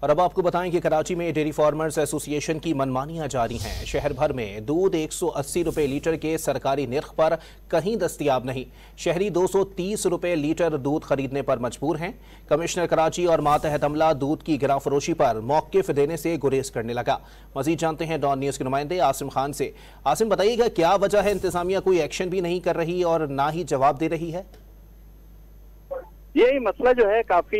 और अब आपको बताएं कि कराची में डेयरी फार्मर्स एसोसिएशन की मनमानियां जारी हैं। शहर भर में दूध 180 रुपए लीटर के सरकारी निर्ख पर कहीं दस्तयाब नहीं। शहरी 230 रुपए लीटर दूध खरीदने पर मजबूर हैं। कमिश्नर कराची और मातहत अमला दूध की गिरा फरोशी पर मौकिफ देने से गुरेज करने लगा। मजीद जानते हैं डॉन न्यूज के नुमाइंदे आसिम खान से। आसिम, बताइएगा क्या वजह है इंतजामिया कोई एक्शन भी नहीं कर रही और ना ही जवाब दे रही है? ये मसला जो है काफी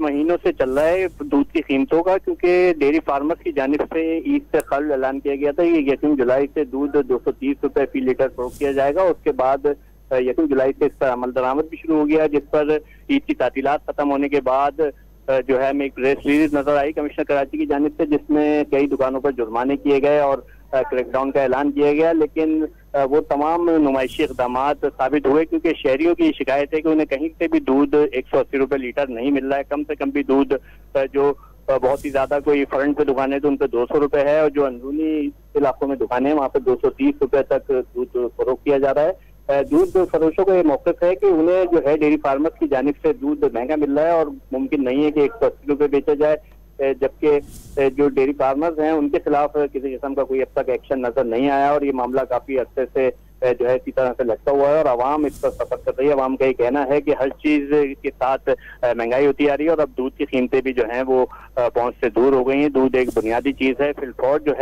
महीनों से चल रहा है दूध की कीमतों का, क्योंकि डेयरी फार्मर्स की जानिब से ईद से कल ऐलान किया गया था कि 1 जुलाई से दूध 230 रुपए फी लीटर फरोख्त किया जाएगा। उसके बाद 1 जुलाई से इस पर अमल दरामद भी शुरू हो गया, जिस पर ईद की तातीलात खत्म होने के बाद हमें एक प्रेस रिलीज नजर आई कमिश्नर कराची की जानिब से, जिसमें कई दुकानों पर जुर्माने किए गए और क्रैकडाउन का ऐलान किया गया। लेकिन वो तमाम नुमाइशी इक़दाम साबित हुए, क्योंकि शहरियों की शिकायत है कि उन्हें कहीं से भी दूध 180 रुपए लीटर नहीं मिल रहा है। कम से कम भी दूध जो बहुत ही ज्यादा कोई फ्रंट पे दुकानें तो उन पर 200 रुपए है, और जो अंदरूनी इलाकों में दुकानें हैं वहाँ पे 230 रुपए तक दूध फरोख्त किया जा रहा है। दूध फरोशों को ये मौक़िफ़ है कि उन्हें डेयरी फार्मर्स की जानिब से दूध महंगा मिल रहा है और मुमकिन नहीं है कि 180 रुपए बेचा जाए, जबकि जो डेयरी फार्मर्स हैं उनके खिलाफ किसी किस्म का कोई अब तक एक्शन नजर नहीं आया। और ये मामला काफी अरसे से इसी तरह से लटका हुआ है और आवाम इस पर सफर कर रही है। आवाम का ये कहना है कि हर चीज के साथ महंगाई होती आ रही है और अब दूध की कीमतें भी वो पहुंच से दूर हो गई हैं। दूध एक बुनियादी चीज है, फिलफौर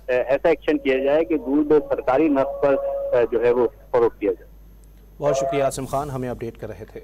ऐसा एक्शन किया जाए कि दूध सरकारी नर्ख पर वो फरोख्त किया जाए। बहुत शुक्रिया आसिम खान, हमें अपडेट कर रहे थे।